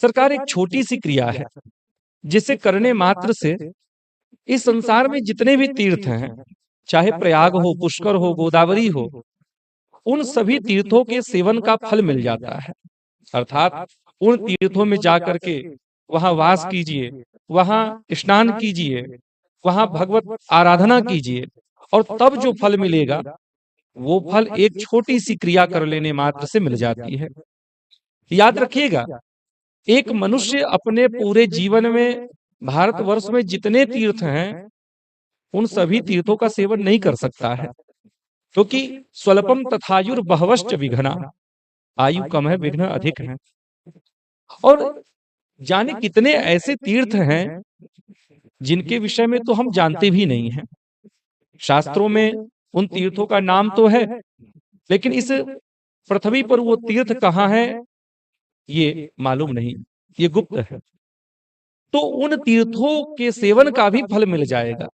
सरकार एक छोटी सी क्रिया है जिसे करने मात्र से इस संसार में जितने भी तीर्थ हैं, चाहे प्रयाग हो, पुष्कर हो, गोदावरी हो, उन सभी तीर्थों के सेवन का फल मिल जाता है। अर्थात उन तीर्थों में जाकर के वहां वास कीजिए, वहां स्नान कीजिए, वहां भगवत आराधना कीजिए, और तब जो फल मिलेगा वो फल एक छोटी सी क्रिया कर लेने मात्र से मिल जाती है। याद रखिएगा, एक मनुष्य अपने पूरे जीवन में भारतवर्ष में जितने तीर्थ हैं उन सभी तीर्थों का सेवन नहीं कर सकता है, क्योंकि स्वल्पम तथायुर बहवश्च विघ्ना, आयु कम है, विघ्न अधिक है। और जाने कितने ऐसे तीर्थ हैं जिनके विषय में तो हम जानते भी नहीं हैं। शास्त्रों में उन तीर्थों का नाम तो है, लेकिन इस पृथ्वी पर वो तीर्थ कहाँ है ये मालूम नहीं, ये गुप्त है। तो उन तीर्थों के सेवन का भी फल मिल जाएगा।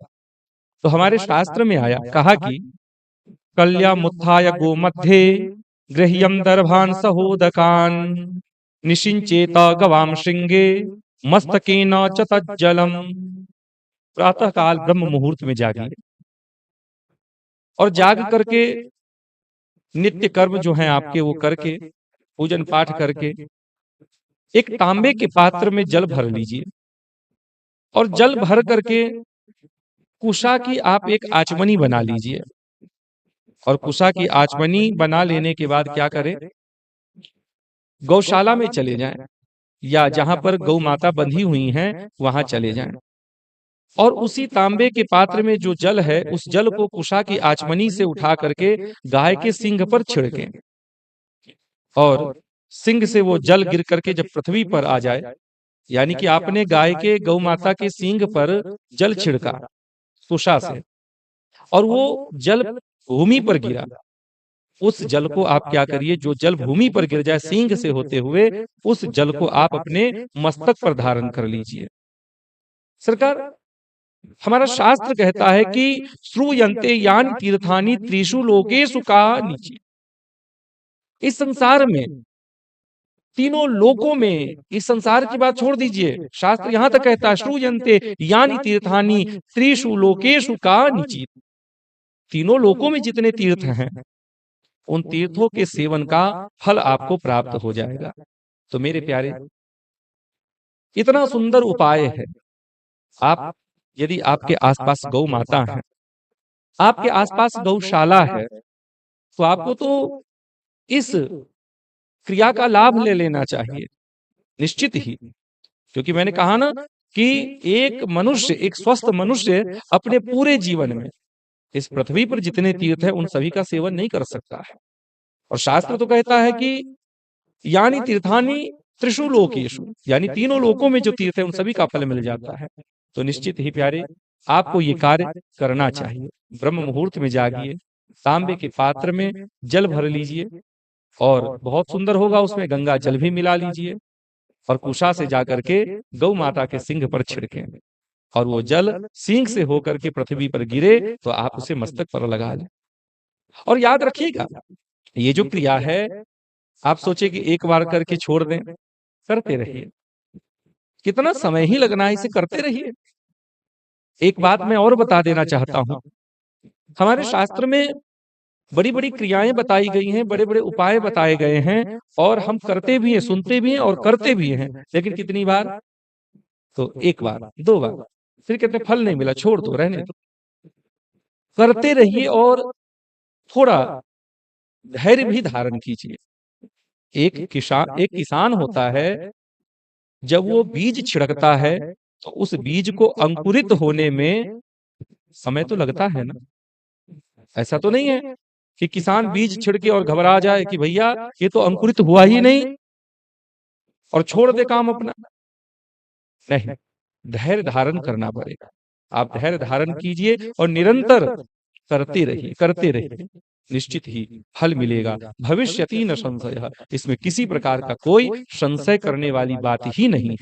तो हमारे शास्त्र में आया, कहा कि कल्यामुत्थाय गोमध्ये गृह्यं दर्भान सहोदकान निषिंचेत गवाम श्रृंगे मस्तकेन च तज्जलम। प्रातः काल ब्रह्म मुहूर्त में जागिए और जाग करके नित्य कर्म जो हैं आपके वो करके, पूजन पाठ करके एक तांबे के पात्र में जल भर लीजिए, और जल भर करके कुशा की आप एक आचमनी बना लीजिए। और कुशा की आचमनी बना लेने के बाद क्या करें, गौशाला में चले जाएं, या जहां पर गौ माता बंधी हुई हैं वहां चले जाएं, और उसी तांबे के पात्र में जो जल है उस जल को कुशा की आचमनी से उठा करके गाय के सींग पर छिड़कें, और सींग से वो जल गिर करके जब पृथ्वी पर आ जाए, यानी कि आपने गाय के गौ माता के सींग पर जल छिड़का कुशा से, और वो जल भूमि पर गिरा, उस जल को आप क्या करिए, जो जल भूमि पर गिर जाए सींग से होते हुए, उस जल को आप अपने मस्तक पर धारण कर लीजिए। सरकार, हमारा शास्त्र कहता है कि श्रूयन्ते यानि तीर्थानि त्रिषु लोकेषु का नीचे। इस संसार में, तीनों लोकों में, इस संसार की बात छोड़ दीजिए, शास्त्र यहां तक कहता है श्रूयन्ते यानि तीर्थानि त्रिषु लोकेषु का नीचे। तीनों लोकों में जितने तीर्थ हैं उन तीर्थों के सेवन का फल आपको प्राप्त हो जाएगा। तो मेरे प्यारे, इतना सुंदर उपाय है। आप यदि आपके आसपास गौ माता है, आपके आसपास गौशाला है, तो आपको तो इस क्रिया का लाभ ले लेना चाहिए निश्चित ही। क्योंकि मैंने कहा ना कि एक मनुष्य, एक स्वस्थ मनुष्य अपने पूरे जीवन में इस पृथ्वी पर जितने तीर्थ हैं उन सभी का सेवन नहीं कर सकता है। और शास्त्र तो कहता है कि यानी तीर्थानि त्रिषु लोकेषु, यानी तीनों लोकों में जो तीर्थ है उन सभी का फल मिल जाता है। तो निश्चित ही प्यारे, आपको ये कार्य करना चाहिए। ब्रह्म मुहूर्त में जागिए, तांबे के पात्र में जल भर लीजिए, और बहुत सुंदर होगा उसमें गंगा जल भी मिला लीजिए, और कुशा से जाकर के गौ माता के सिंग पर छिड़कें, और वो जल सींग से होकर के पृथ्वी पर गिरे तो आप उसे मस्तक पर लगा लें। और याद रखिएगा, ये जो क्रिया है, आप सोचे कि एक बार करके छोड़ दें, करते रहिए। कितना समय ही लगना है, इसे करते रहिए। एक बात मैं और बता देना चाहता हूं, हमारे शास्त्र में बड़ी बड़ी क्रियाएं बताई गई हैं, बड़े बड़े उपाय बताए गए हैं, और हम करते भी हैं, सुनते भी हैं और करते भी हैं। लेकिन कितनी बार, तो एक बार, दो बार, फिर कहते फल नहीं मिला, छोड़ दो, रहने दो। करते रहिए, और थोड़ा धैर्य भी धारण कीजिए। एक किसान होता है, जब वो बीज छिड़कता है तो उस बीज को अंकुरित होने में समय तो लगता है ना। ऐसा तो नहीं है कि किसान बीज छिड़के और घबरा जाए कि भैया ये तो अंकुरित हुआ ही नहीं और छोड़ दे काम अपना। नहीं, धैर्य धारण करना पड़ेगा। आप धैर्य धारण कीजिए और निरंतर करते रहिए, निश्चित ही फल मिलेगा। भविष्यति न संशय, इसमें किसी प्रकार का कोई संशय करने वाली बात ही नहीं।